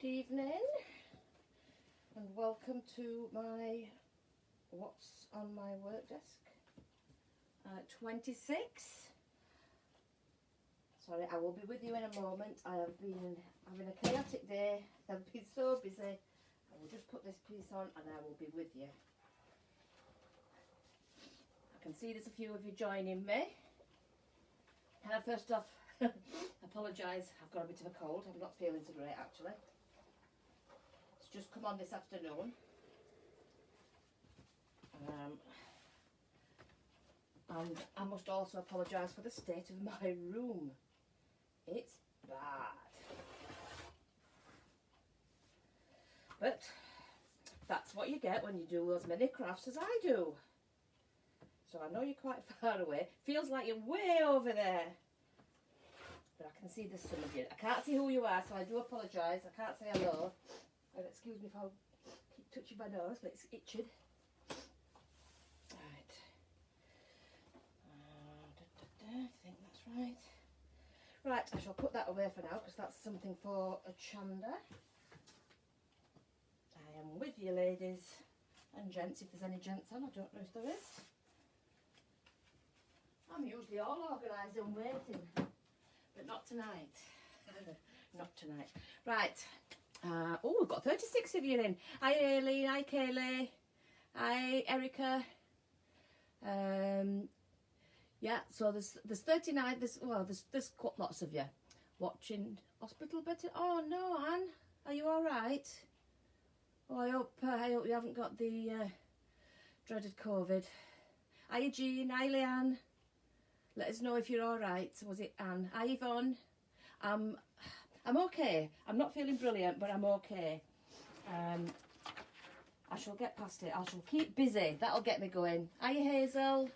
Good evening and welcome to my what's on my work desk 26. Sorry, I will be with you in a moment. I have been having a chaotic day. I've been so busy. I will just put this piece on and I will be with you. I can see there's a few of you joining me. Can I first off apologise, I've got a bit of a cold. I'm not feeling so great actually. It's just come on this afternoon. And I must also apologise for the state of my room. It's bad. But that's what you get when you do as many crafts as I do. So I know you're quite far away. Feels like you're way over there. But I can see there's some of you. I can't see who you are, so I do apologise. I can't say hello. And excuse me if I keep touching my nose, but it's itching. Right. I think that's right. Right, I shall put that away for now because that's something for a Chanda. I am with you, ladies and gents, if there's any gents on. I don't know if there is. I'm usually all organised and waiting, but not tonight. Not tonight. Right. Oh, we've got 36 of you in. Hi, Aileen. Hi, Kaylee. Hi, Erica. Yeah, so there's 39. There's quite lots of you watching Hospital Better. Oh no, Anne, are you all right? Oh, I hope you haven't got the dreaded COVID. Hi, Jean. Hi, Leanne. Let us know if you're all right. Was it Anne? Hi, Yvonne. I'm okay. I'm not feeling brilliant, but I'm okay. I shall get past it. I shall keep busy. That'll get me going. Hi, Hazel.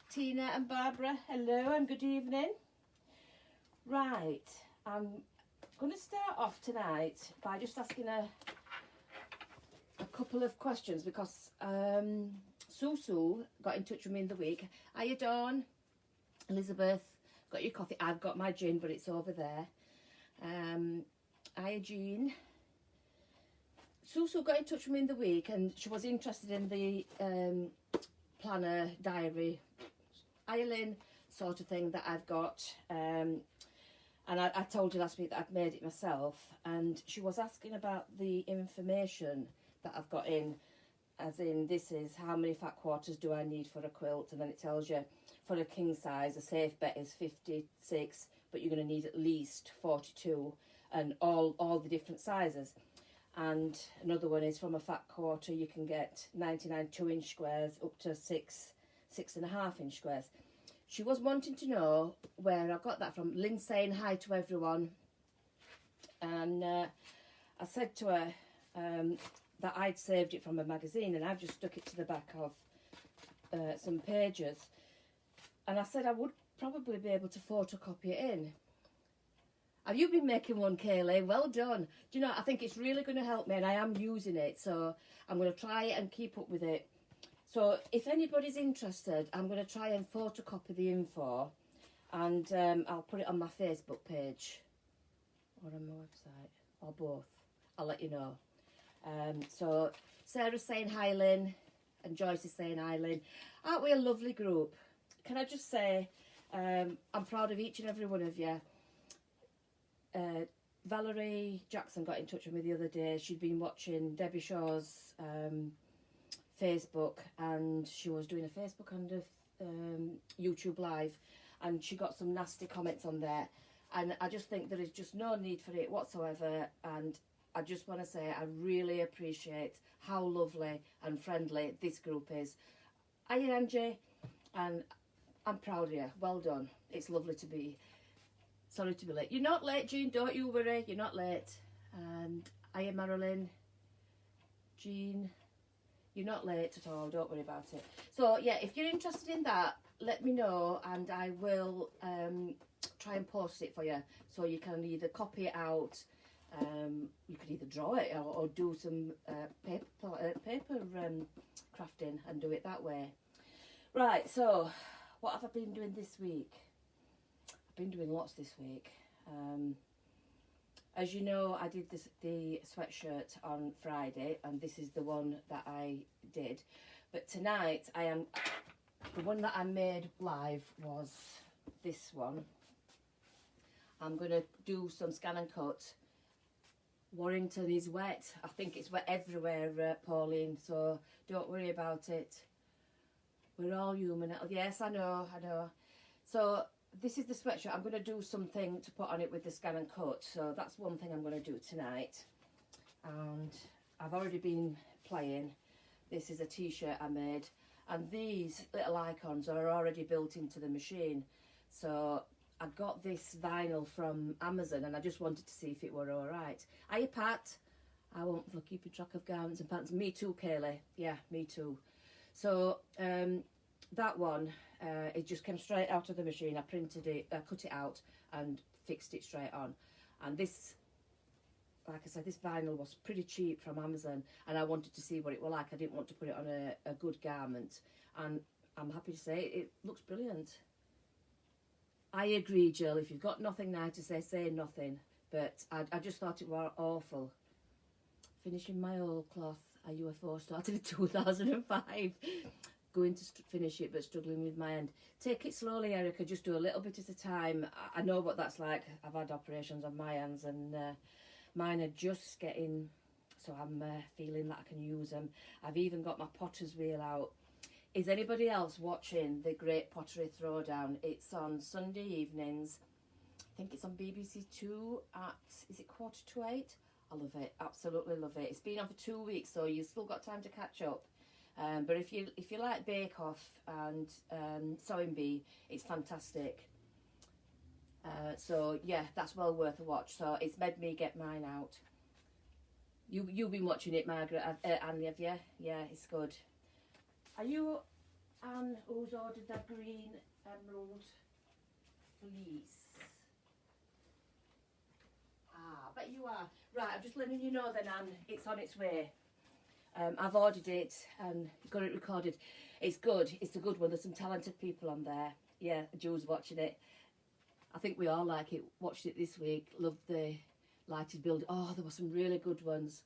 Tina and Barbara, hello and good evening. Right, I'm going to start off tonight by just asking a couple of questions because Sue got in touch with me in the week. Hiya, Dawn. Elizabeth, got your coffee? I've got my gin, but it's over there. Hiya, Jean. Sue got in touch with me in the week and she was interested in the planner diary Ireland sort of thing that I've got, and I told you last week that I've made it myself, and she was asking about the information that I've got in, as in this is how many fat quarters do I need for a quilt, and then it tells you for a king size a safe bet is 56, but you're going to need at least 42, and all the different sizes. And another one is from a fat quarter you can get 99 2-inch squares up to 6.5-inch squares. She was wanting to know where I got that from. Lynn saying hi to everyone, and I said to her that I'd saved it from a magazine and I've just stuck it to the back of some pages, and I said I would probably be able to photocopy it in. Have you been making one, Kaylee? Well done. Do you know, I think it's really going to help me and I am using it, so I'm going to try it and keep up with it. So if anybody's interested, I'm going to try and photocopy the info, and I'll put it on my Facebook page or on my website, or both. I'll let you know. So Sarah's saying hi, Lynn, and Joyce is saying hi, Lynn. Aren't we a lovely group? Can I just say I'm proud of each and every one of you. Valerie Jackson got in touch with me the other day. She'd been watching Debbie Shaw's Facebook, and she was doing a Facebook and a YouTube live, and she got some nasty comments on there, and I just think there is just no need for it whatsoever, and I just want to say I really appreciate how lovely and friendly this group is. Hiya, Angie, and I'm proud of you. Well done. It's lovely to be. Sorry to be late. You're not late, Jean, don't you worry, you're not late. And hiya, Marilyn. Jean, you're not late at all, don't worry about it. So yeah, if you're interested in that, let me know and I will try and post it for you, so you can either copy it out, you could either draw it or do some paper crafting and do it that way. Right, so what have I been doing this week? I've been doing lots this week. as you know, I did the sweatshirt on Friday, and this is the one that I did. But tonight, the one that I made live was this one. I'm going to do some scan and cut. Warrington is wet. I think it's wet everywhere, Pauline, so don't worry about it. We're all human. Yes, I know. So this is the sweatshirt. I'm going to do something to put on it with the scan and cut. So that's one thing I'm going to do tonight. And I've already been playing. This is a t-shirt I made. And these little icons are already built into the machine. So I got this vinyl from Amazon and I just wanted to see if it were all right. Hiya, Pat. I won't for keeping track of garments and pants. Me too, Kaylee. Yeah, me too. So that one, it just came straight out of the machine. I printed it, cut it out and fixed it straight on. And this, like I said, this vinyl was pretty cheap from Amazon and I wanted to see what it was like. I didn't want to put it on a good garment. And I'm happy to say it looks brilliant. I agree, Jill. If you've got nothing now to say nothing. But I just thought it was awful. Finishing my old cloth. A UFO started in 2005. Going to finish it, but struggling with my end. Take it slowly, Erica. Just do a little bit at a time. I know what that's like. I've had operations on my hands, and mine are just getting. So I'm feeling that I can use them. I've even got my potter's wheel out. Is anybody else watching the Great Pottery Throwdown? It's on Sunday evenings. I think it's on BBC Two at, is it 7:45? I love it, absolutely love it. It's been on for 2 weeks, so you've still got time to catch up. But if you like Bake Off and Sewing Bee, it's fantastic. So yeah, that's well worth a watch. So it's made me get mine out. You've been watching it, Margaret, Anne, have you? Yeah, it's good. Are you Anne who's ordered that green emerald fleece? Ah, I bet you are. Right, I'm just letting you know then, Anne, it's on its way. I've ordered it and got it recorded. It's good. It's a good one. There's some talented people on there. Yeah, Jules watching it. I think we all like it. Watched it this week. Loved the lighted build. Oh, there were some really good ones.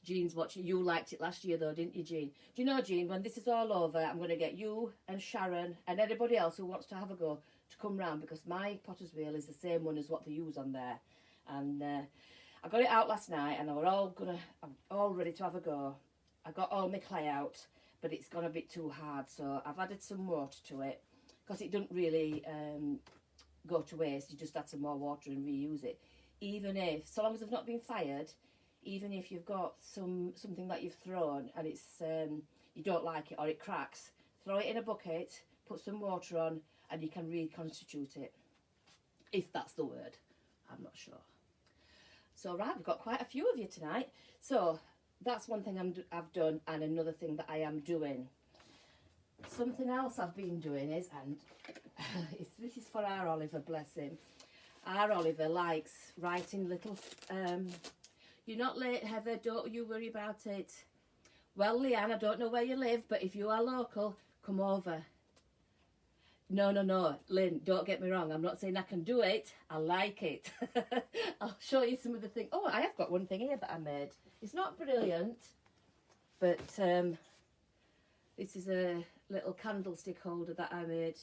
Jean's watching. You liked it last year though, didn't you, Jean? Do you know, Jean, when this is all over, I'm going to get you and Sharon and anybody else who wants to have a go to come round, because my potter's wheel is the same one as what they use on there. And I got it out last night and I'm all ready to have a go. I got all my clay out, but it's gone a bit too hard, so I've added some water to it, because it doesn't really go to waste. You just add some more water and reuse it. Even if, so long as they've not been fired, even if you've got something that you've thrown and it's you don't like it or it cracks, throw it in a bucket, put some water on, and you can reconstitute it, if that's the word. I'm not sure. So right, we've got quite a few of you tonight. So that's one thing I've done, and another thing that I am doing. Something else I've been doing is, and this is for our Oliver, bless him. Our Oliver likes writing little, you're not late, Heather, don't you worry about it. Well, Leanne, I don't know where you live, but if you are local, come over. No, Lynn, don't get me wrong. I'm not saying I can do it. I like it. I'll show you some of the things. Oh, I have got one thing here that I made. It's not brilliant, but this is a little candlestick holder that I made.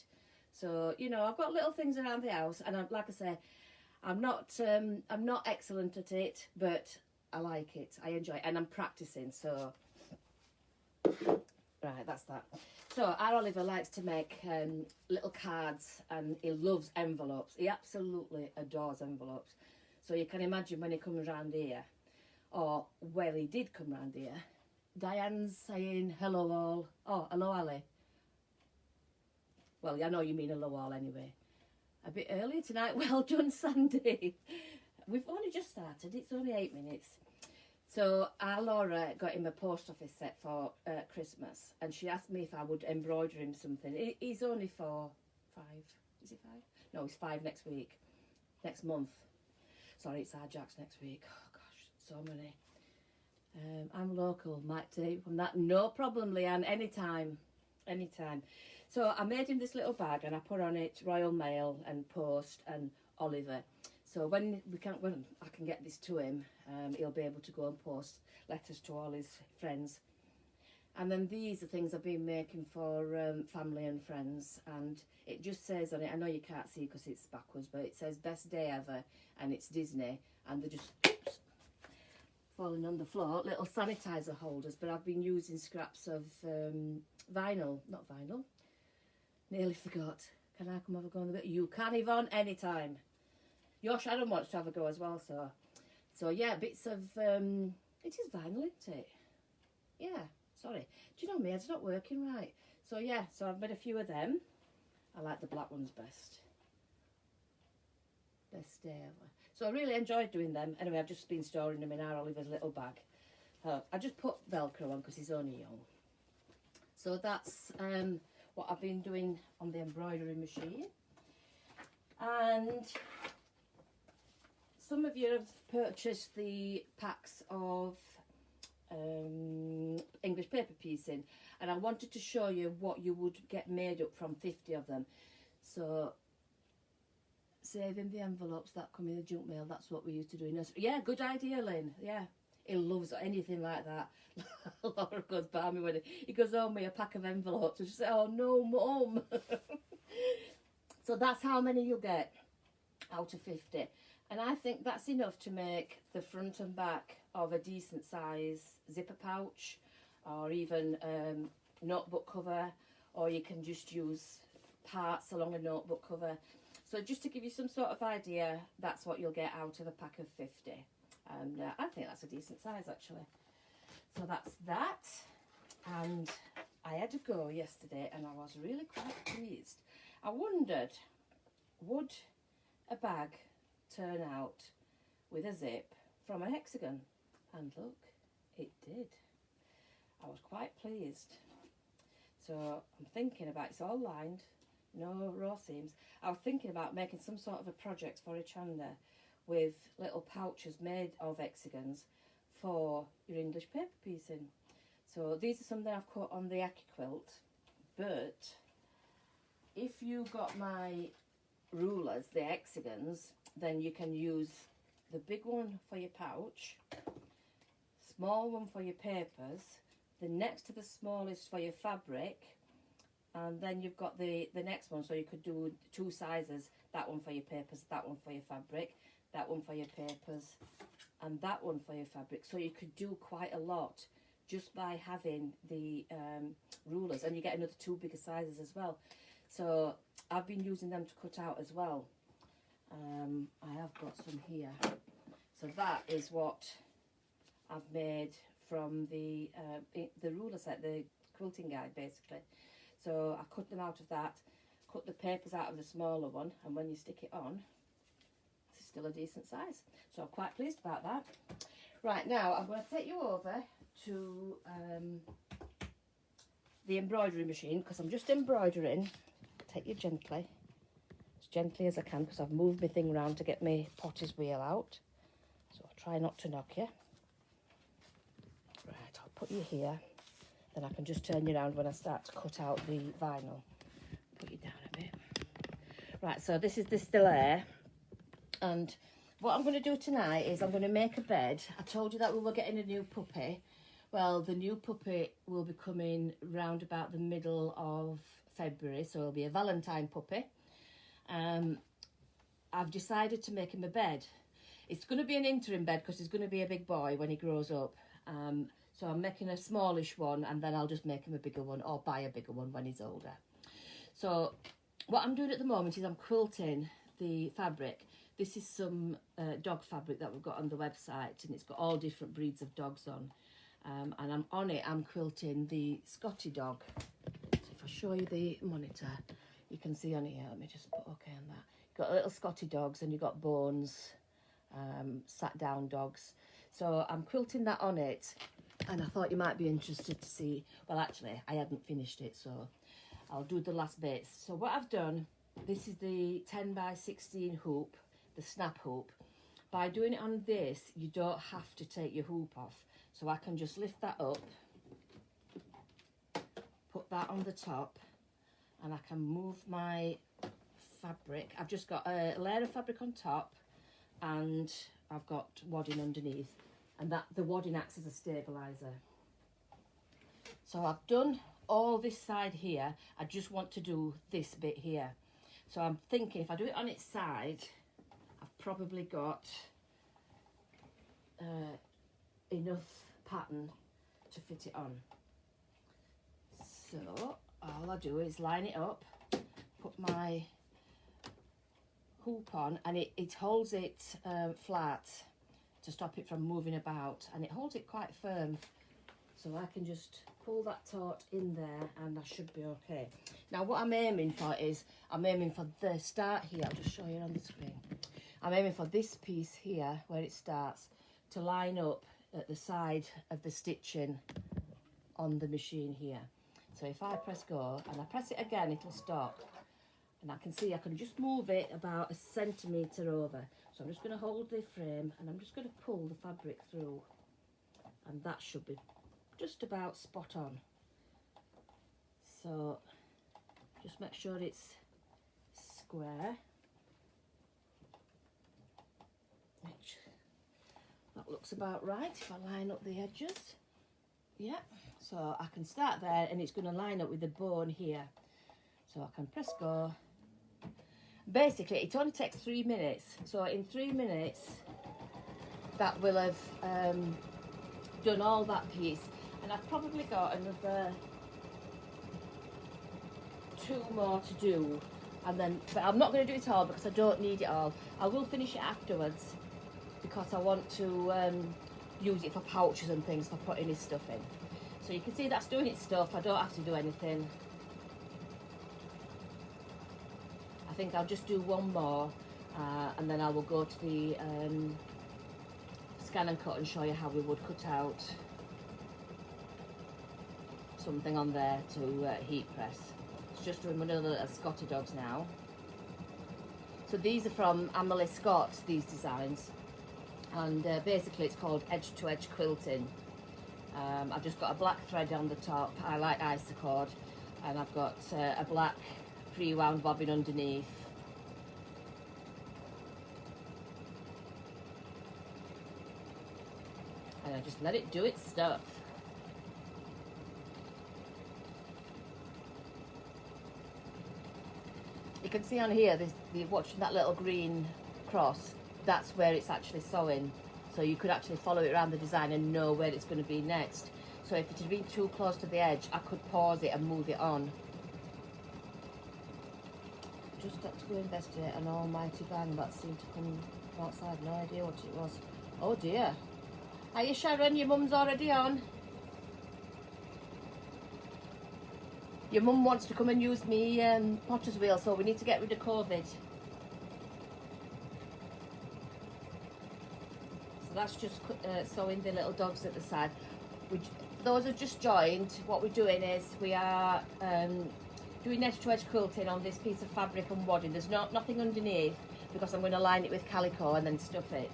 So, you know, I've got little things around the house, and like I say, I'm not excellent at it, but I like it. I enjoy it, and I'm practicing. So, right, that's that. So our Oliver likes to make little cards, and he loves envelopes. He absolutely adores envelopes. So you can imagine when he comes round here, or well, he did come round here. Diane's saying hello all. Oh, hello Ali. Well, I know you mean hello all anyway. A bit early tonight. Well done, Sandy. We've only just started. It's only 8 minutes. So our Laura got him a post office set for Christmas, and she asked me if I would embroider him something. He's only 5. Is he 5? No, he's 5 next month. Sorry, it's Ajax next week. Oh gosh, so many. I'm local, might take from that. No problem, Leanne, anytime. So I made him this little bag, and I put on it Royal Mail and Post and Oliver. So when I can get this to him, he'll be able to go and post letters to all his friends. And then these are things I've been making for family and friends, and it just says on it, I know you can't see because it's backwards, but it says best day ever, and it's Disney, and they're just falling on the floor, little sanitizer holders. But I've been using scraps of vinyl, not vinyl, nearly forgot. Can I come have a go on the bit? You can, Yvonne, anytime. Your Sharon wants to have a go as well, so yeah, bits of, it is vinyl, isn't it? Yeah, sorry. Do you know me, it's not working right. So yeah, so I've made a few of them. I like the black ones best. Best day ever. So I really enjoyed doing them. Anyway, I've just been storing them in our Oliver's little bag. I just put Velcro on because he's only young. So that's what I've been doing on the embroidery machine. And some of you have purchased the packs of English paper piecing, and I wanted to show you what you would get made up from 50 of them. So saving the envelopes that come in the junk mail, that's what we used to do in nursery. Yeah, good idea, Lynn. Yeah, he loves anything like that. Laura goes by me when he goes home with a pack of envelopes and she says, oh no, Mum. So that's how many you'll get out of 50. And I think that's enough to make the front and back of a decent size zipper pouch, or even notebook cover, or you can just use parts along a notebook cover. So just to give you some sort of idea, that's what you'll get out of a pack of 50. And I think that's a decent size actually. So that's that. And I had a go yesterday and I was really quite pleased. I wondered, would a bag turn out with a zip from a hexagon? And look, it did. I was quite pleased. So I'm thinking about, it's all lined, no raw seams. I was thinking about making some sort of a project for Ichanda with little pouches made of hexagons for your English paper piecing. So these are something I've cut on the AccuQuilt, but if you got my rulers, the hexagons, then you can use the big one for your pouch, small one for your papers, the next to the smallest for your fabric, and then you've got the next one, so you could do two sizes, that one for your papers, that one for your fabric, that one for your papers, and that one for your fabric. So you could do quite a lot just by having the rulers, and you get another two bigger sizes as well. So I've been using them to cut out as well. I have got some here. So that is what I've made from the ruler set, the quilting guide basically. So I cut them out of that, cut the papers out of the smaller one, and when you stick it on, it's still a decent size. So I'm quite pleased about that. Right, now I'm going to take you over to the embroidery machine, because I'm just embroidering. Take you gently, as gently as I can, because I've moved my thing around to get my potter's wheel out. So I'll try not to knock you. Right, I'll put you here. Then I can just turn you around when I start to cut out the vinyl. Put you down a bit. Right, so this is the still air. And what I'm going to do tonight is I'm going to make a bed. I told you that we were getting a new puppy. Well, the new puppy will be coming round about the middle of February, so it'll be a Valentine puppy. I've decided to make him a bed. It's going to be an interim bed because he's going to be a big boy when he grows up. So I'm making a smallish one, and then I'll just make him a bigger one, or buy a bigger one when he's older. So what I'm doing at the moment is I'm quilting the fabric. This is some dog fabric that we've got on the website, and it's got all different breeds of dogs on. And I'm quilting the Scotty dog. So if I show you the monitor, you can see on here. Let me just put okay on that. You've got little Scotty dogs, and you've got Bones, sat down dogs. So I'm quilting that on it, and I thought you might be interested to see. Well, actually, I hadn't finished it, so I'll do the last bits. So what I've done, this is the 10 by 16 hoop, the snap hoop. By doing it on this, you don't have to take your hoop off. So I can just lift that up, put that on the top, and I can move my fabric. I've just got a layer of fabric on top, and I've got wadding underneath, and that the wadding acts as a stabilizer. So I've done all this side here. I just want to do this bit here. So I'm thinking if I do it on its side, I've probably got enough pattern to fit it on. So all I do is line it up, put my hoop on, and it holds it flat to stop it from moving about, and it holds it quite firm, so I can just pull that taut in there and I should be okay. Now what I'm aiming for is, I'm aiming for the start here. I'll just show you on the screen. I'm aiming for this piece here where it starts to line up at the side of the stitching on the machine here. So if I press go and I press it again, it'll stop, and I can see I can just move it about 1 centimetre over. So I'm just going to hold the frame and I'm just going to pull the fabric through, and that should be just about spot on. So just make sure it's square. That looks about right if I line up the edges. Yeah, so I can start there and it's going to line up with the bone here. So I can press go. Basically it only takes 3 minutes, so in 3 minutes that will have done all that piece, and I've probably got another 2 more to do, and then, but I'm not going to do it all because I don't need it all. I will finish it afterwards because I want to use it for pouches and things for putting his stuff in. So you can see that's doing its stuff. I don't have to do anything. I think I'll just do 1 more and then I will go to the scan and cut and show you how we would cut out something on there to heat press. It's just doing one of the Scotty dogs now. So these are from Amelie Scott, these designs, and basically it's called edge to edge quilting. I've just got a black thread on the top. I like Isacord, and I've got a black pre-wound bobbin underneath. And I just let it do its stuff. You can see on here, watching that little green cross, that's where it's actually sewing. So you could actually follow it around the design and know where it's going to be next. So if it had been too close to the edge, I could pause it and move it on. Just got to go investigate an almighty bang that seemed to come from outside. No idea what it was. Oh dear. Hiya Sharon, your mum's already on. Your mum wants to come and use me potter's wheel, so we need to get rid of COVID. So that's just sewing the little dogs at the side. Those who just joined, what we're doing is we are doing edge to edge quilting on this piece of fabric and wadding. There's nothing underneath because I'm going to line it with calico and then stuff it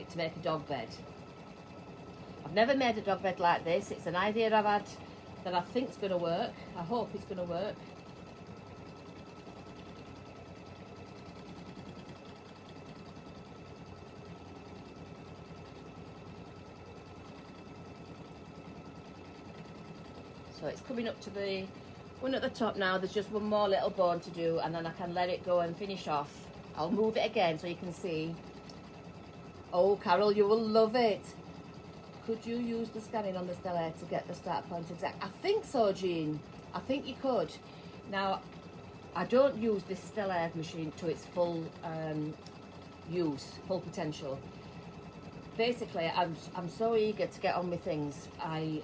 to make a dog bed. I've never made a dog bed like this. It's an idea I've had that I think is going to work. I hope it's going to work. So it's coming up to the one at the top now. There's just 1 more little bone to do, and then I can let it go and finish off. I'll move it again so you can see. Oh, Carol, you will love it. Could you use the scanning on the Stella to get the start point exact? I think so, Jean. I think you could. Now, I don't use this Stella machine to its full full potential. Basically, I'm so eager to get on with things. I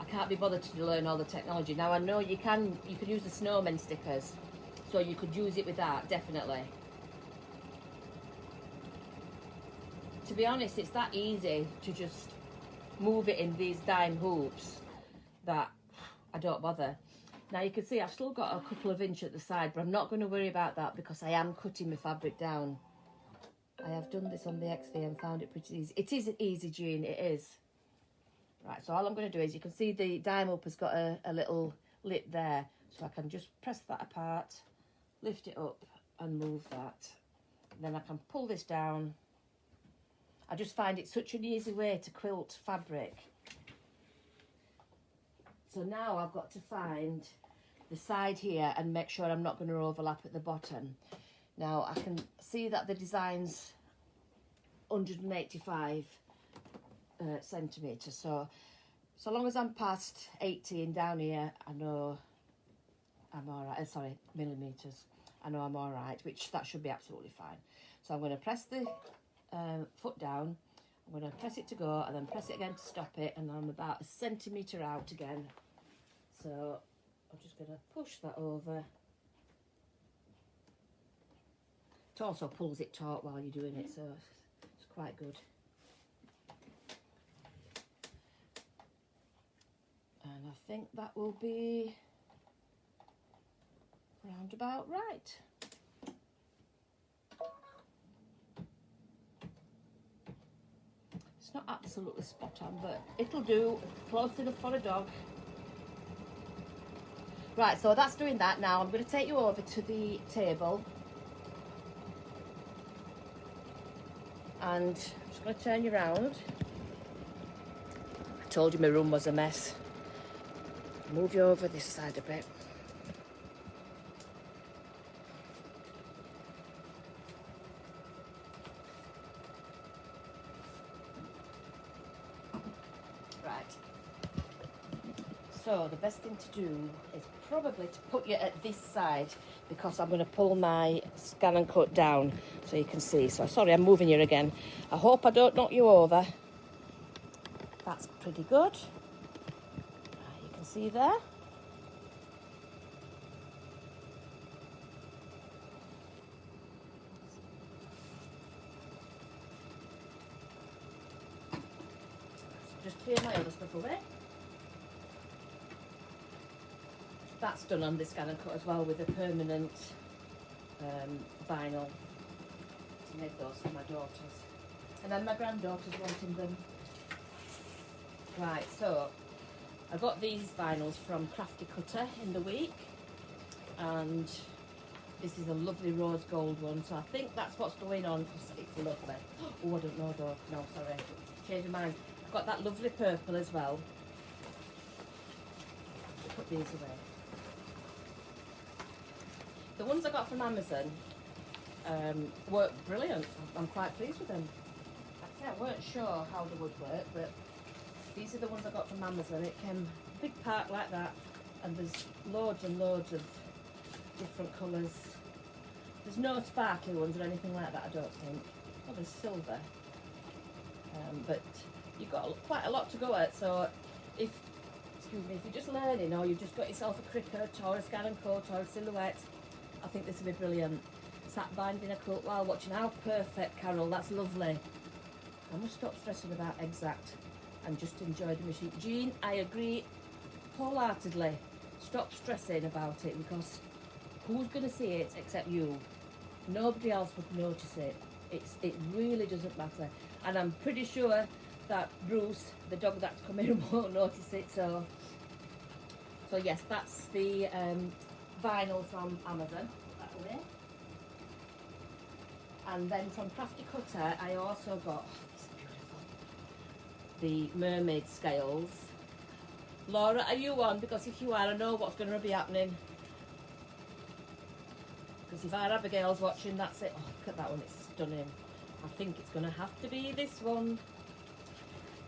can't be bothered to learn all the technology. Now I know you can use the snowman stickers, so you could use it with that, definitely. To be honest, it's that easy to just move it in these dime hoops that I don't bother. Now you can see I've still got a couple of inch at the side, but I'm not going to worry about that because I am cutting my fabric down. I have done this on the XV and found it pretty easy. It is easy, Jean, it is. Right, so all I'm going to do is, you can see the dime hoop has got a little lip there, so I can just press that apart, lift it up and move that. Then I can pull this down. I just find it such an easy way to quilt fabric. So now I've got to find the side here and make sure I'm not going to overlap at the bottom. Now I can see that the design's 185 centimetres, so long as I'm past 18 down here, I know I'm all right. Sorry, millimetres. I know I'm all right, which that should be absolutely fine. So I'm going to press the foot down. I'm going to press it to go, and then press it again to stop it, and I'm about a centimetre out again. So I'm just going to push that over. It also pulls it taut while you're doing it, so it's quite good. And I think that will be round about right. It's not absolutely spot on, but it'll do, close enough for a dog. Right, so that's doing that. Now I'm going to take you over to the table. And I'm just going to turn you around. I told you my room was a mess. Move you over this side a bit. Right. So the best thing to do is probably to put you at this side, because I'm going to pull my Scan and Cut down so you can see. So sorry, I'm moving you again. I hope I don't knock you over. That's pretty good. You can see there. Just clear my other stuff away. That's done on this Scan and Cut as well, with a permanent vinyl to make those for my daughters. And then my granddaughter's wanting them. Right, so I got these vinyls from Crafty Cutter in the week, and this is a lovely rose gold one, so I think that's what's going on. It's lovely. Oh, I don't know though. No, sorry. Change my mind. I've got that lovely purple as well. Put these away. The ones I got from Amazon work brilliant. I'm quite pleased with them. Actually, I weren't sure how they would work, but these are the ones I got from Amazon. It came a big pack like that, and there's loads and loads of different colours. There's no sparkly ones or anything like that, I don't think. Oh, there's silver. But you've got quite a lot to go at, so if you're just learning, or you've just got yourself a Cricut or a Scan and Cut or a Silhouette, I think this will be brilliant. Sat binding a quilt while watching. How perfect, Carol, that's lovely. I must stop stressing about exact and just enjoy the machine. Jean, I agree wholeheartedly. Stop stressing about it, because who's going to see it except you? Nobody else would notice it. It really doesn't matter. And I'm pretty sure that Bruce, the dog that's coming, won't notice it. So yes, that's the vinyl from Amazon. Put that away. And then from Crafty Cutter, I also got, this is beautiful, the mermaid scales. Laura, are you on? Because if you are, I know what's going to be happening. Because if our Abigail's watching, that's it. Oh, look at that one, it's stunning. I think it's going to have to be this one.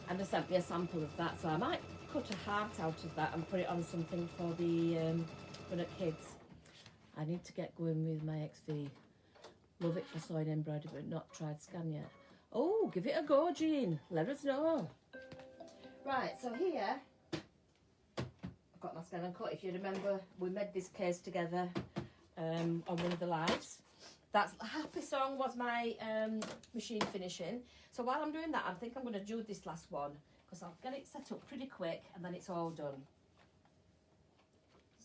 And they sent me a sample of that, so I might cut a heart out of that and put it on something for the kids. I need to get going with my XV. Love it for sewing embroidery, but not tried Scan yet. Oh, give it a go, Jean. Let us know. Right, so here I've got my Scan and Cut. If you remember, we made this case together on one of the lives. That's Happy Song was my machine finishing. So while I'm doing that, I think I'm going to do this last one, because I'll get it set up pretty quick and then it's all done.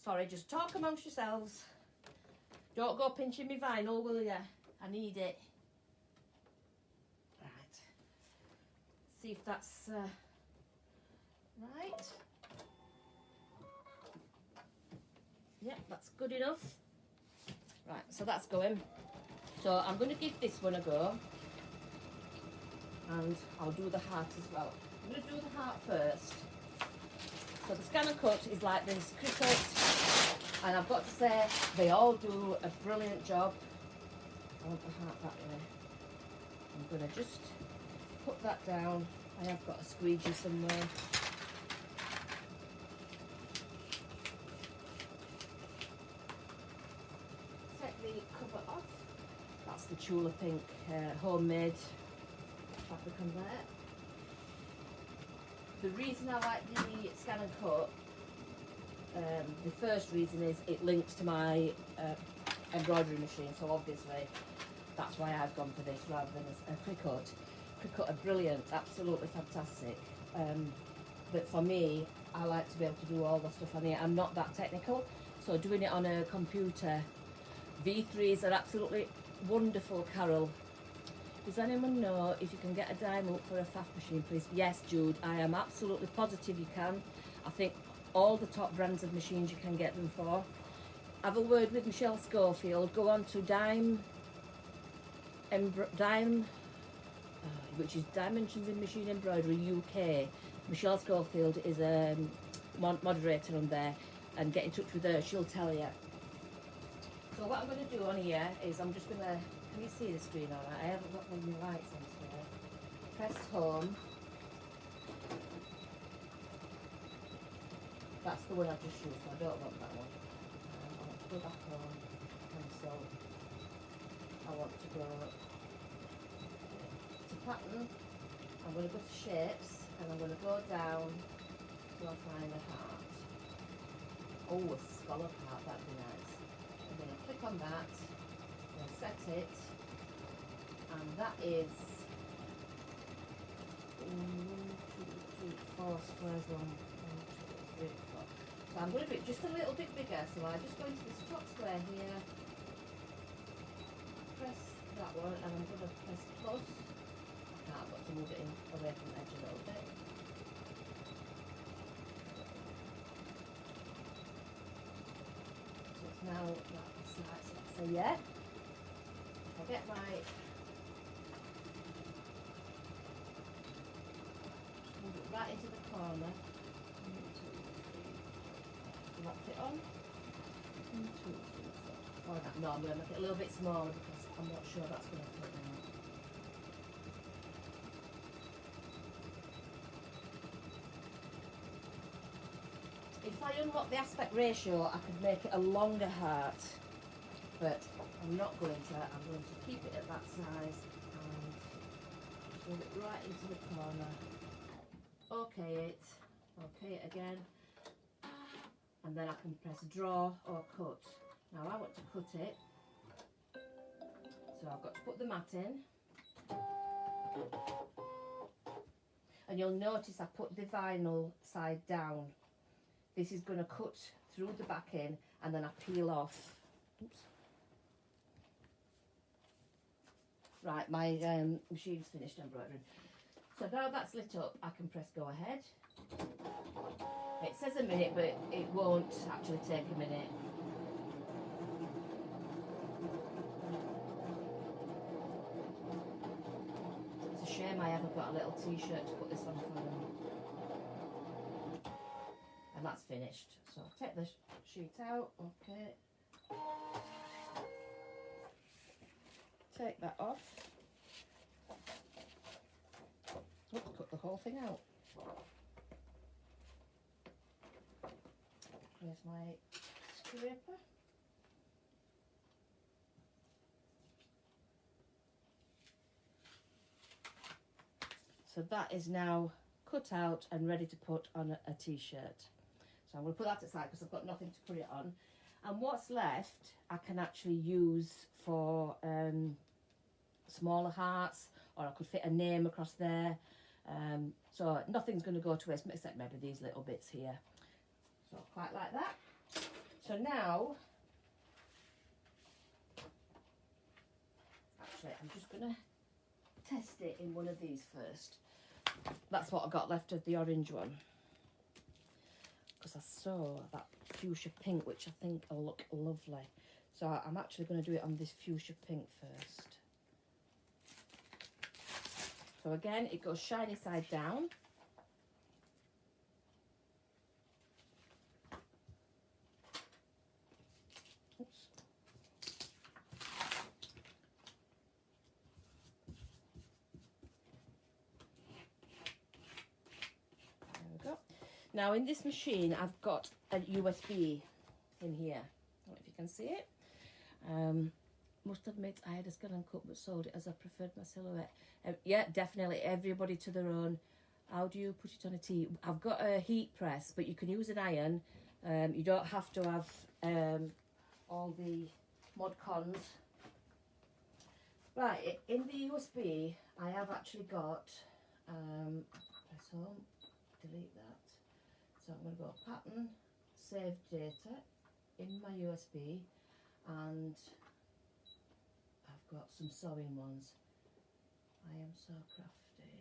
Sorry, just talk amongst yourselves. Don't go pinching me vinyl, will ya? I need it. Right. See if that's right. Yep, that's good enough. Right, so that's going. So I'm going to give this one a go, and I'll do the heart as well. I'm going to do the heart first. So the Scan and Cut is like this Cricut, and I've got to say they all do a brilliant job. I want the heart that way. I'm going to just put that down. I have got a squeegee somewhere. Take the cover off. That's the Chula Pink homemade fabric on there. The reason I like the Scan and Cut, the first reason is it links to my embroidery machine, so obviously that's why I've gone for this rather than a Cricut. Cricut are brilliant, absolutely fantastic, but for me, I like to be able to do all the stuff on here. I'm not that technical, so doing it on a computer. V3s are absolutely wonderful, Carol. Does anyone know if you can get a dime up for a faff machine, please? Yes, Jude, I am absolutely positive you can. I think all the top brands of machines you can get them for. Have a word with Michelle Schofield. Go on to which is Dimensions in Machine Embroidery UK. Michelle Schofield is a moderator on there, and get in touch with her, she'll tell you. So what I'm going to do on here is I'm just going to, can you see the screen on it? I haven't got any lights on today. Press home. That's the one I just used, so I don't want that one. I want to go back on pencil. I want to go to pattern. I'm going to go to shapes, and I'm going to go down till I find a heart. Oh, a scallop heart, that'd be nice. I'm going to click on that, I'm going to set it, and that is 4 squares long. 1, 2, 3, 4. So I'm going to be just a little bit bigger, so I just go into this top square here, press that one, and I'm going to press plus. Now I've got to move it in away from the edge a little bit. So it's now that side, so let's say yeah. If I get my move it right into the corner. 1, 2, 3, 4. Will that fit on? 1, 2, 3, 4. Oh no, I'm going to make it a little bit smaller because I'm not sure that's going to fit now. If I unlock the aspect ratio, I could make it a longer heart, but I'm not going to. I'm going to keep it at that size and move it right into the corner. Okay it again, and then I can press draw or cut. Now I want to cut it, so I've got to put the mat in, and you'll notice I put the vinyl side down. This is going to cut through the back in, and then I peel off. Oops. Right, my machine's finished embroidering. So now that's lit up, I can press go ahead. It says a minute, but it won't actually take a minute. It's a shame I haven't got a little t-shirt to put this on for them. And that's finished. So take the sheet out, okay. Take that off. Oops, cut the whole thing out. Here's my scraper. So that is now cut out and ready to put on a t-shirt. So I'm going to put that aside because I've got nothing to put it on. And what's left I can actually use for smaller hearts, or I could fit a name across there. So nothing's going to go to waste except maybe these little bits here. So quite like that. So now, actually I'm just going to test it in one of these first. That's what I got left of the orange one, because I saw that fuchsia pink, which I think will look lovely. So So I'm actually going to do it on this fuchsia pink first. So again, it goes shiny side down. Oops. There we go. Now in this machine, I've got a USB in here. I don't know if you can see it. Must admit I had a skeleton cut but sold it as I preferred my silhouette. Yeah, definitely, everybody to their own. How do you put it on a tee? I've got a heat press, but you can use an iron. You don't have to have all the mod cons. Right, in the USB, I have actually got, press home, delete that. So I'm going to go pattern, save data in my USB, and I've got some sewing ones. I am so crafty.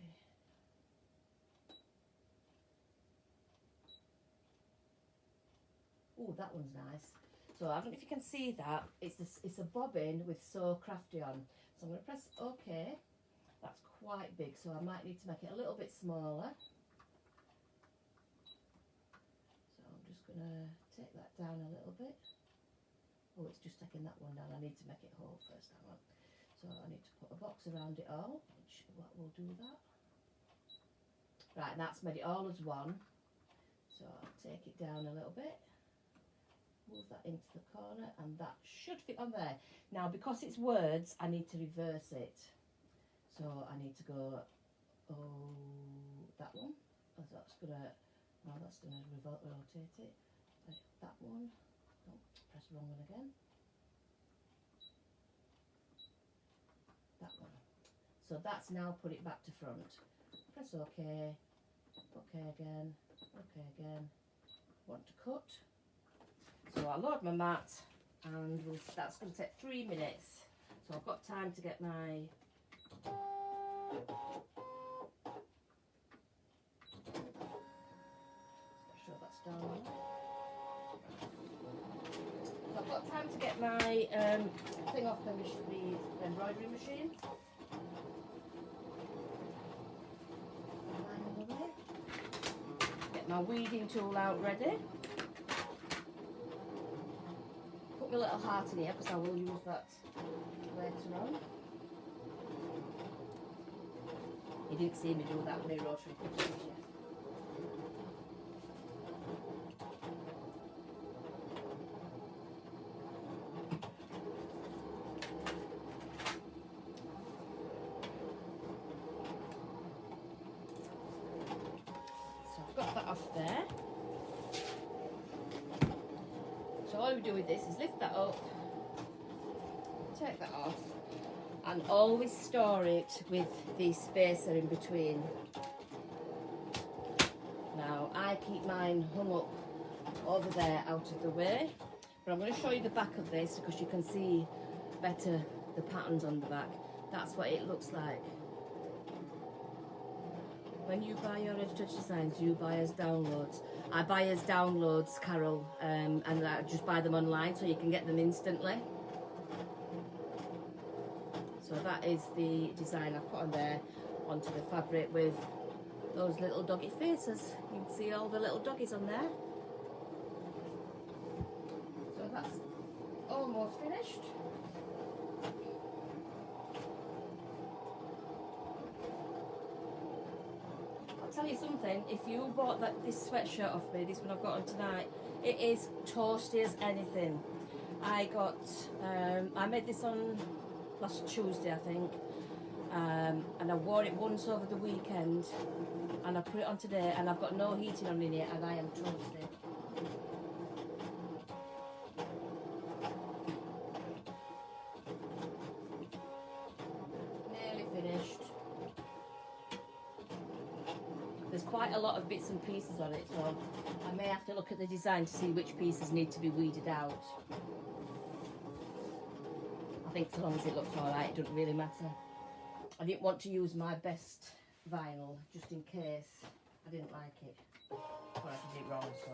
Oh, that one's nice. So I don't know if you can see that. It's a bobbin with So Crafty on. So I'm going to press OK. That's quite big, so I might need to make it a little bit smaller. So I'm just going to take that down a little bit. Oh, it's just taking that one down. I need to make it whole first. Hang on. So I need to put a box around it all, which will do that. Right, and that's made it all as one. So I'll take it down a little bit. Move that into the corner, and that should fit on there. Now, because it's words, I need to reverse it. So I need to go, that one. Oh, that's gonna, no, that's gonna rotate it. Like that one. Oh, press the wrong one again. That one. So that's now put it back to front. Press OK. OK again. OK again. Want to cut. So I'll load my mat, and that's going to take 3 minutes. So I've got time to get my sure that's down. So I've got time to get my thing off the embroidery machine. Get my weeding tool out ready. Put my little heart in here because I will use that later on. You didn't see me do that with my rotary cutter, did you? So I've got that off there. So all we do with this is lift that up, take that off, and always store it with the spacer in between. Now I keep mine hung up over there out of the way, but I'm going to show you the back of this because you can see better the patterns on the back. That's what it looks like. When you buy your Edge Touch Designs, you buy as downloads. I buy as downloads, Carol, and I just buy them online so you can get them instantly. So that is the design I've put on there onto the fabric with those little doggy faces. You can see all the little doggies on there. So that's almost finished. Tell you something, if you bought this sweatshirt off me, this one I've got on tonight, it is toasty as anything. I made this on last Tuesday, I think, and I wore it once over the weekend, and I put it on today, and I've got no heating on in it, and I am toasty. Nearly finished. There's quite a lot of bits and pieces on it, so I may have to look at the design to see which pieces need to be weeded out. I think so long as it looks alright, it doesn't really matter. I didn't want to use my best vinyl, just in case I didn't like it, or I did it wrong, so.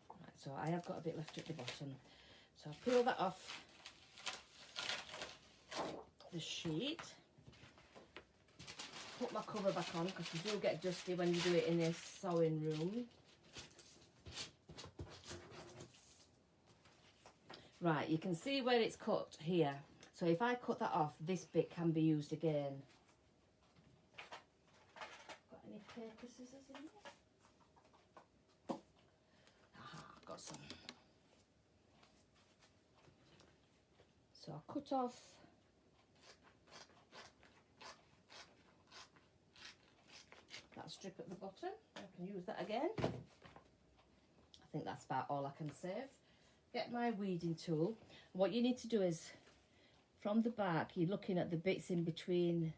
Right, so I have got a bit left at the bottom. So I'll peel that off the sheet. Put my cover back on because you do get dusty when you do it in a sewing room. Right, you can see where it's cut here. So if I cut that off, this bit can be used again. Got any paper scissors in there? Aha, got some. So I'll cut off that strip at the bottom. I can use that again. I think that's about all I can save. Get my weeding tool. What you need to do is, from the back, you're looking at the bits in between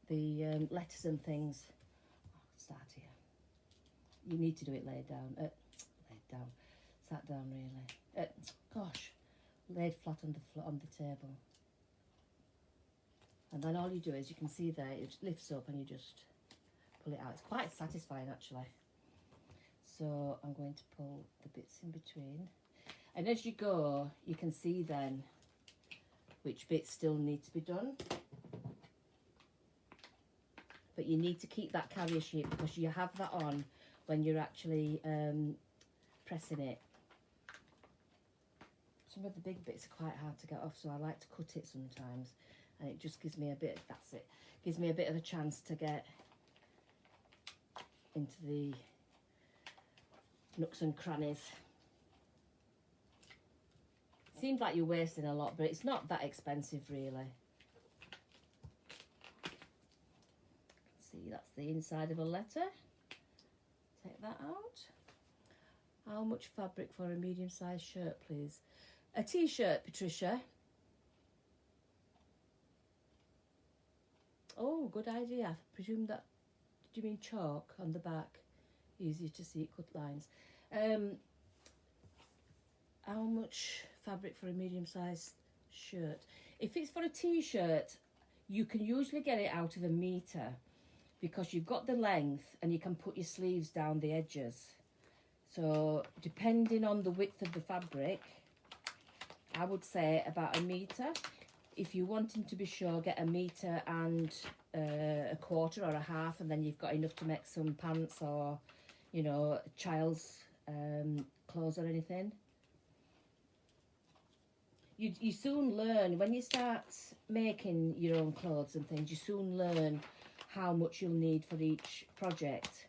the letters and things. I'll start here. You need to do it laid down. Sat down really. Gosh, laid flat on the table. And then all you do is, you can see there, it lifts up and you just pull it out. It's quite satisfying actually. So I'm going to pull the bits in between. And as you go, you can see then which bits still need to be done. But you need to keep that carrier sheet because you have that on when you're actually pressing it. Some of the big bits are quite hard to get off, so I like to cut it sometimes. And it just gives me a bit, that's it, gives me a bit of a chance to get into the nooks and crannies. Seems like you're wasting a lot, but it's not that expensive really. See, that's the inside of a letter. Take that out. How much fabric for a medium-sized shirt, please? A t-shirt, Patricia. Oh, good idea. I presume that, do you mean chalk on the back? Easier to see, cut lines. How much fabric for a medium-sized shirt? If it's for a t-shirt, you can usually get it out of 1 metre because you've got the length and you can put your sleeves down the edges. So depending on the width of the fabric, I would say about 1 metre. If you're wanting to be sure, get 1 metre and a quarter or a half, and then you've got enough to make some pants or, you know, child's clothes or anything. You soon learn, when you start making your own clothes and things, you soon learn how much you'll need for each project.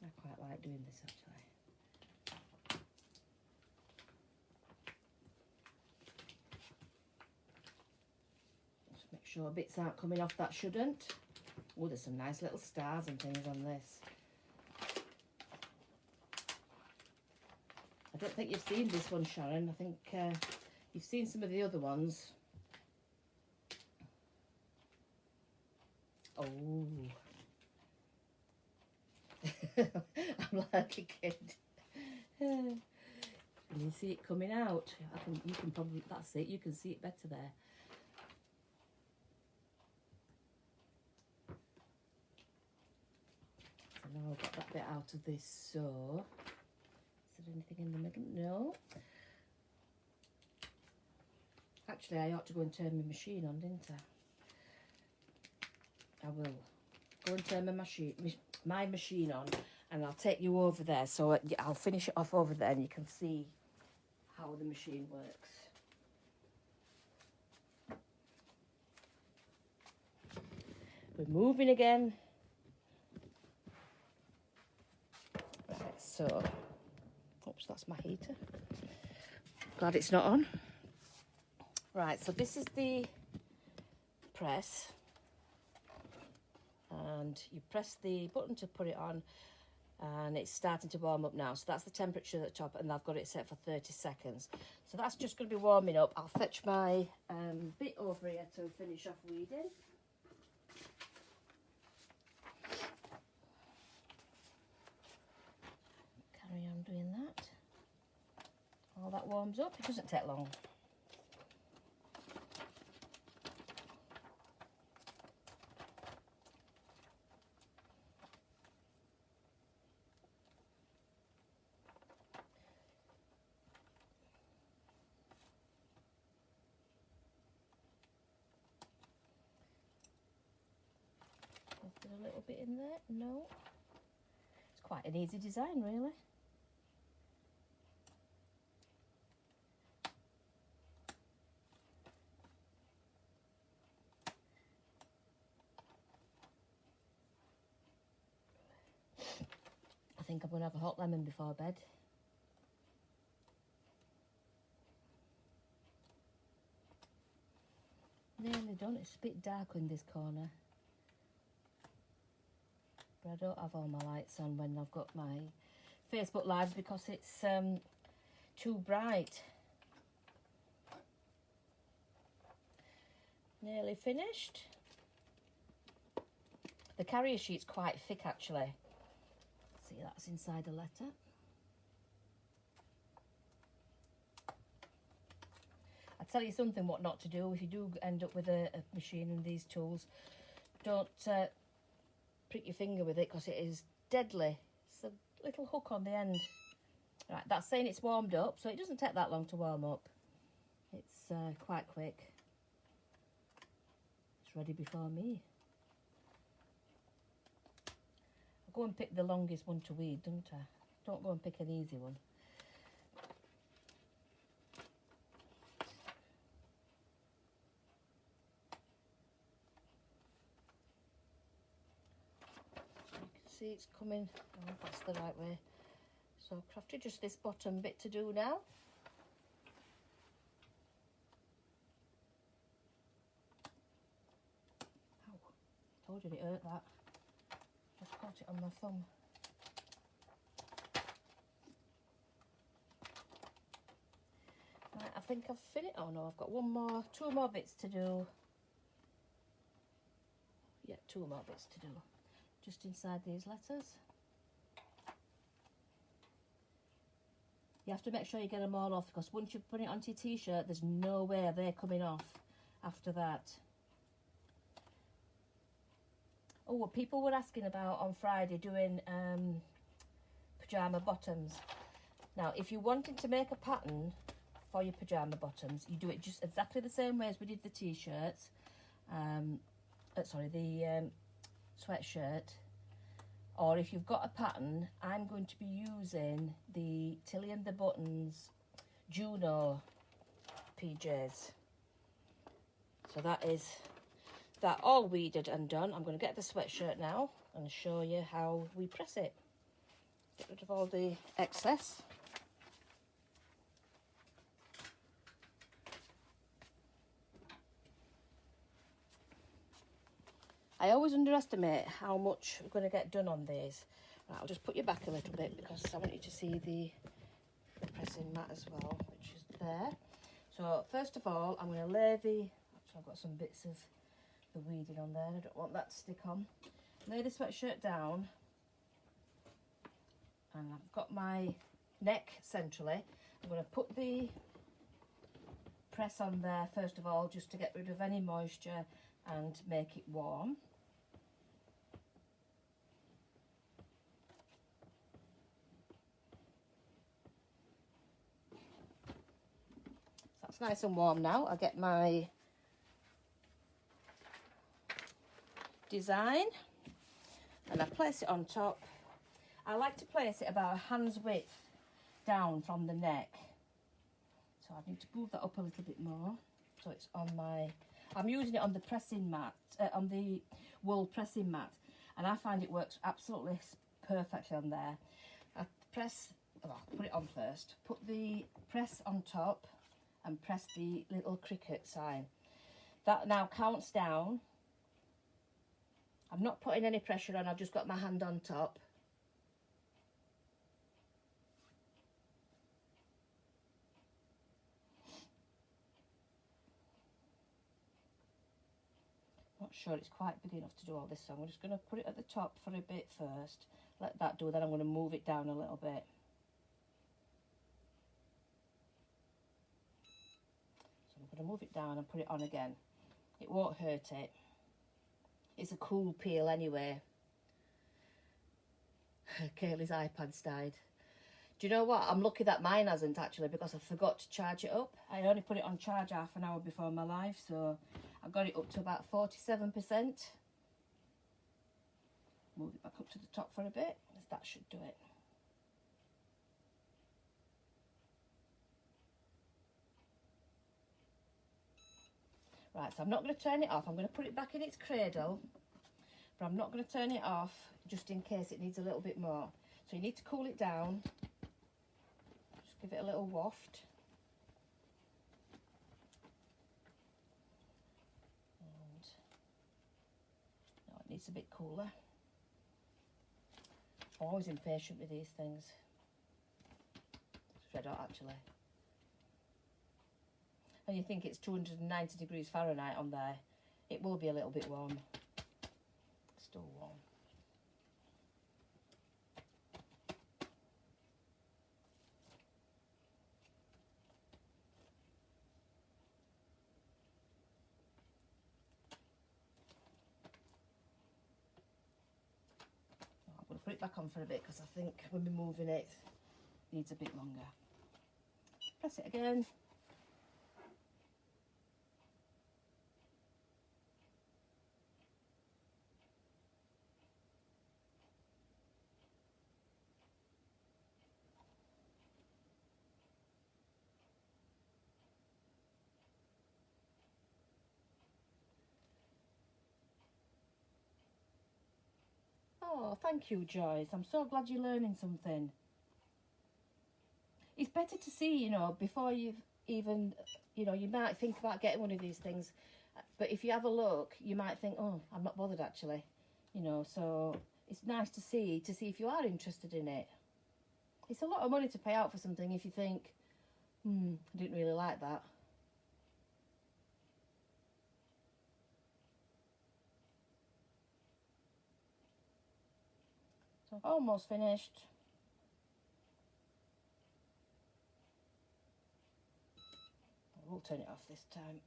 I quite like doing this actually. Just make sure bits aren't coming off that shouldn't. Oh, there's some nice little stars and things on this. I don't think you've seen this one, Sharon. I think you've seen some of the other ones. Oh. I'm like a kid. Can you see it coming out? You can probably, that's it, you can see it better there. So now I've got that bit out of this sew. Is there anything in the middle? No. Actually, I ought to go and turn my machine on, didn't I? I will. Go and turn my machine on, and I'll take you over there. So I'll finish it off over there and you can see how the machine works. We're moving again. Right, so, oops, that's my heater. Glad it's not on. Right, so this is the press. And you press the button to put it on, and it's starting to warm up now. So that's the temperature at the top, and I've got it set for 30 seconds. So that's just going to be warming up. I'll fetch my bit over here to finish off weeding. Carry on doing that. While that warms up, it doesn't take long. Is there a little bit in there? No. It's quite an easy design, really. I think I'm going to have a hot lemon before bed. Nearly done. It's a bit dark in this corner. But I don't have all my lights on when I've got my Facebook Lives because it's too bright. Nearly finished. The carrier sheet's quite thick actually. See, that's inside the letter. I'll tell you something what not to do if you do end up with a machine and these tools. Don't prick your finger with it because it is deadly. It's a little hook on the end. Right, that's saying it's warmed up, so it doesn't take that long to warm up. It's quite quick. It's ready before me. I'll go and pick the longest one to weed, don't I? Don't go and pick an easy one. See, it's coming. Oh, that's the right way. So crafted just this bottom bit to do now. Ow, I told you it hurt that. Just caught it on my thumb. Right, I think I've finished. Oh no, I've got two more bits to do. Yeah, two more bits to do. Just inside these letters. You have to make sure you get them all off because once you put it onto your t-shirt, there's no way they're coming off after that. Oh, what people were asking about on Friday doing pyjama bottoms. Now, if you're wanting to make a pattern for your pyjama bottoms, you do it just exactly the same way as we did the t-shirts. The sweatshirt. Or if you've got a pattern, I'm going to be using the Tilly and the Buttons Juno PJs. So that is that all weeded and done. I'm going to get the sweatshirt now and show you how we press it. Get rid of all the excess. I always underestimate how much I'm going to get done on these. Right, I'll just put you back a little bit because I want you to see the pressing mat as well, which is there. So first of all, I'm going to lay the, actually I've got some bits of the weeding on there, I don't want that to stick on. Lay the sweatshirt down and I've got my neck centrally. I'm going to put the press on there first of all just to get rid of any moisture and make it warm. So that's nice and warm now. I'll get my design and I place it on top. I like to place it about a hand's width down from the neck. So I need to move that up a little bit more. So it's on my, I'm using it on the pressing mat, on the wool pressing mat, and I find it works absolutely perfectly on there. I press, well, put it on first, put the press on top and press the little cricket sign. That now counts down. I'm not putting any pressure on, I've just got my hand on top. Not sure it's quite big enough to do all this, so I'm just going to put it at the top for a bit first. Let that do, then I'm going to move it down a little bit. So I'm going to move it down and put it on again. It won't hurt it. It's a cool peel anyway. Kaylee's iPad's died. Do you know what? I'm lucky that mine hasn't actually because I forgot to charge it up. I only put it on charge half an hour before my live, so I got it up to about 47%. Move it back up to the top for a bit. That should do it. Right, so I'm not going to turn it off. I'm going to put it back in its cradle, but I'm not going to turn it off just in case it needs a little bit more. So you need to cool it down. Just give it a little waft. And no, it needs a bit cooler. I'm always impatient with these things. It's red hot actually. And you think it's 290 degrees Fahrenheit on there, it will be a little bit warm. Still warm. I'm going to put it back on for a bit because I think when we're moving it, it needs a bit longer. Press it again. Oh, thank you, Joyce. I'm so glad you're learning something. It's better to see, you know, before you've even, you know, you might think about getting one of these things, but if you have a look, you might think, oh, I'm not bothered actually, you know, so it's nice to see if you are interested in it. It's a lot of money to pay out for something if you think, I didn't really like that. So almost finished. We'll turn it off this time.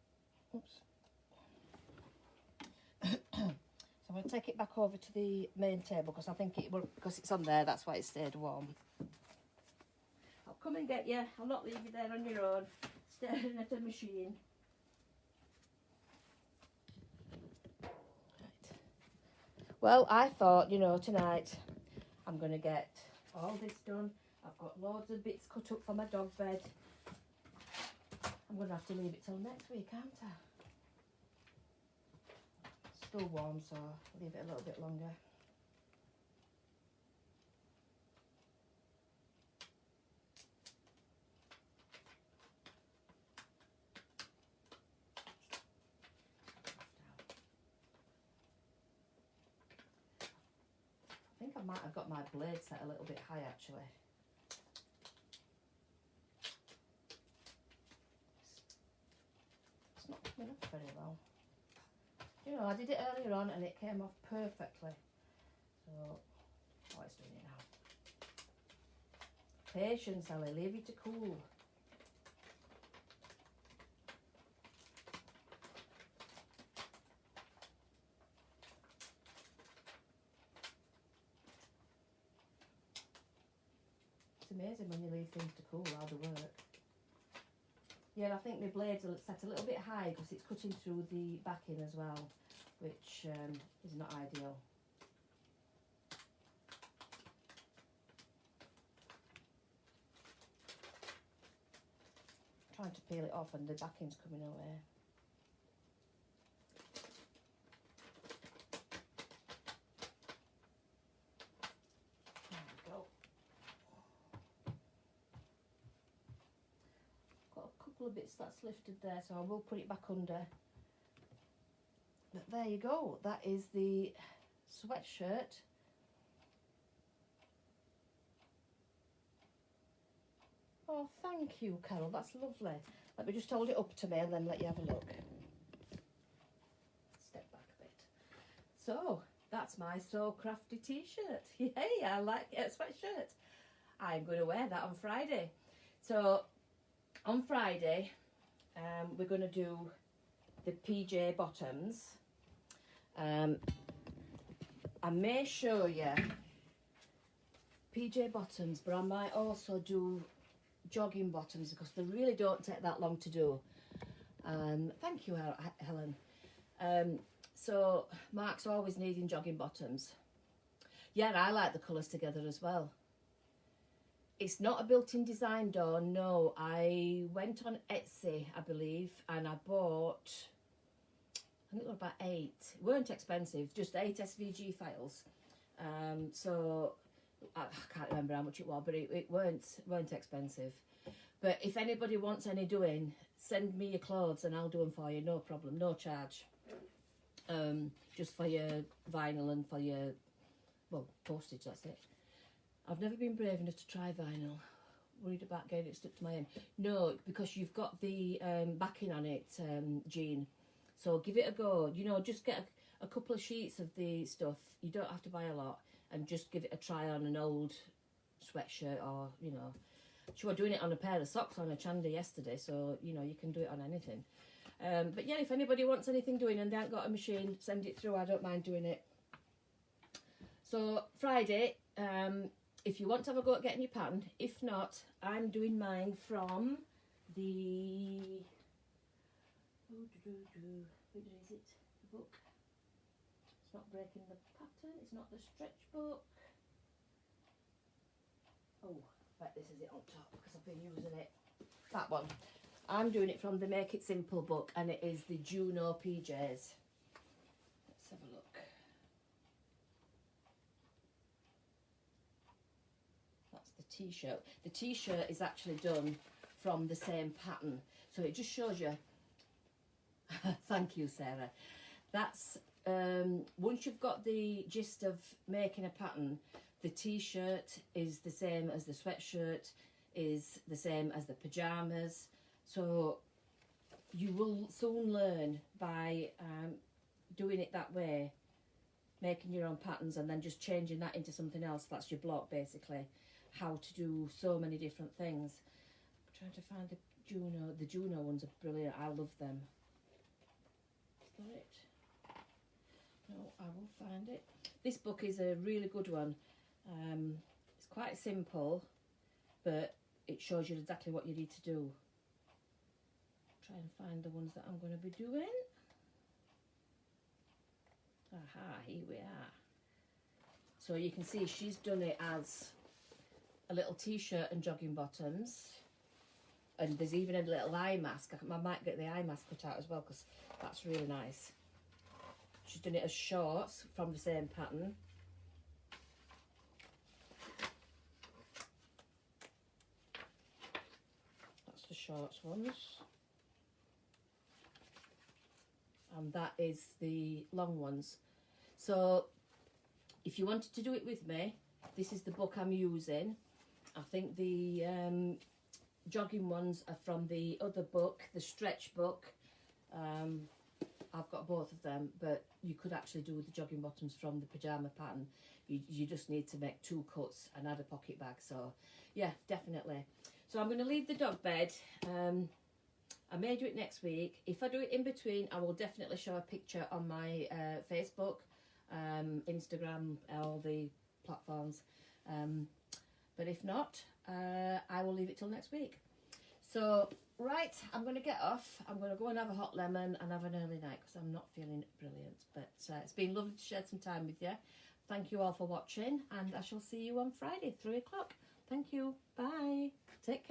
Oops. So I'm going to take it back over to the main table because I think it will, because it's on there, that's why it stayed warm. I'll come and get you. I'll not leave you there on your own, staring at a machine. Right. Well, I thought, you know, tonight I'm going to get all this done. I've got loads of bits cut up for my dog bed. I'm going to have to leave it till next week, aren't I? It's still warm, so I'll leave it a little bit longer. I think I might have got my blade set a little bit high actually. It's not coming up very well. You know, I did it earlier on and it came off perfectly. So, oh, it's doing it now. Patience, Ellie, leave it to cool. It's amazing when you leave things to cool how they work. Yeah, I think my blades are set a little bit high because it's cutting through the backing as well, which is not ideal. I'm trying to peel it off and the backing's coming away. There we go. Got a couple of bits that's lifted there, so I will put it back under. But there you go, that is the sweatshirt. Oh, thank you, Carol, that's lovely. Let me just hold it up to me and then let you have a look. Step back a bit. So, that's my So Crafty t-shirt. Yay, I like a sweatshirt. I'm going to wear that on Friday. So, on Friday, we're going to do the PJ bottoms. I may show you PJ bottoms, but I might also do jogging bottoms because they really don't take that long to do. Thank you, Helen. So Mark's always needing jogging bottoms. Yeah, I like the colours together as well. It's not a built-in design door, no. I went on Etsy, I believe, and I bought, I think it was about 8. It weren't expensive, just 8 SVG files. So I can't remember how much it was, but it weren't expensive. But if anybody wants any doing, send me your clothes and I'll do them for you, no problem, no charge. Just for your vinyl and for your, well, postage, that's it. I've never been brave enough to try vinyl. Worried about getting it stuck to my hand. No, because you've got the backing on it, Jean. So give it a go. You know, just get a couple of sheets of the stuff. You don't have to buy a lot. And just give it a try on an old sweatshirt or, you know. She was doing it on a pair of socks on a Chanda yesterday. So, you know, you can do it on anything. But yeah, if anybody wants anything doing and they haven't got a machine, send it through. I don't mind doing it. So Friday, if you want to have a go at getting your pattern, if not, I'm doing mine from the, which is it, the book? It's not Breaking the Pattern, it's not the stretch book. Oh, right, this is it on top because I've been using it. That one. I'm doing it from the Make It Simple book, and it is the Juno PJs. Let's have a look. That's the t-shirt. The t-shirt is actually done from the same pattern, so it just shows you. Thank you, Sarah. That's once you've got the gist of making a pattern, the t-shirt is the same as the sweatshirt, is the same as the pajamas. So you will soon learn by doing it that way, making your own patterns and then just changing that into something else. That's your block, basically. How to do so many different things. I'm trying to find the Juno. The Juno ones are brilliant. I love them. Is that it? No, I will find it. This book is a really good one. It's quite simple, but it shows you exactly what you need to do. Try and find the ones that I'm going to be doing. Aha, here we are. So you can see she's done it as a little t-shirt and jogging bottoms, and there's even a little eye mask. I might get the eye mask put out as well because that's really nice. She's done it as shorts from the same pattern. That's the shorts ones. And that is the long ones. So if you wanted to do it with me, this is the book I'm using. I think the jogging ones are from the other book, the stretch book. I've got both of them, but you could actually do the jogging bottoms from the pyjama pattern. You just need to make 2 cuts and add a pocket bag. So yeah, definitely. So I'm going to leave the dog bed. I may do it next week. If I do it in between, I will definitely show a picture on my Facebook, Instagram, all the platforms. But if not, I will leave it till next week. So, right, I'm going to get off. I'm going to go and have a hot lemon and have an early night because I'm not feeling brilliant. But it's been lovely to share some time with you. Thank you all for watching, and I shall see you on Friday, 3 o'clock. Thank you. Bye. Take care.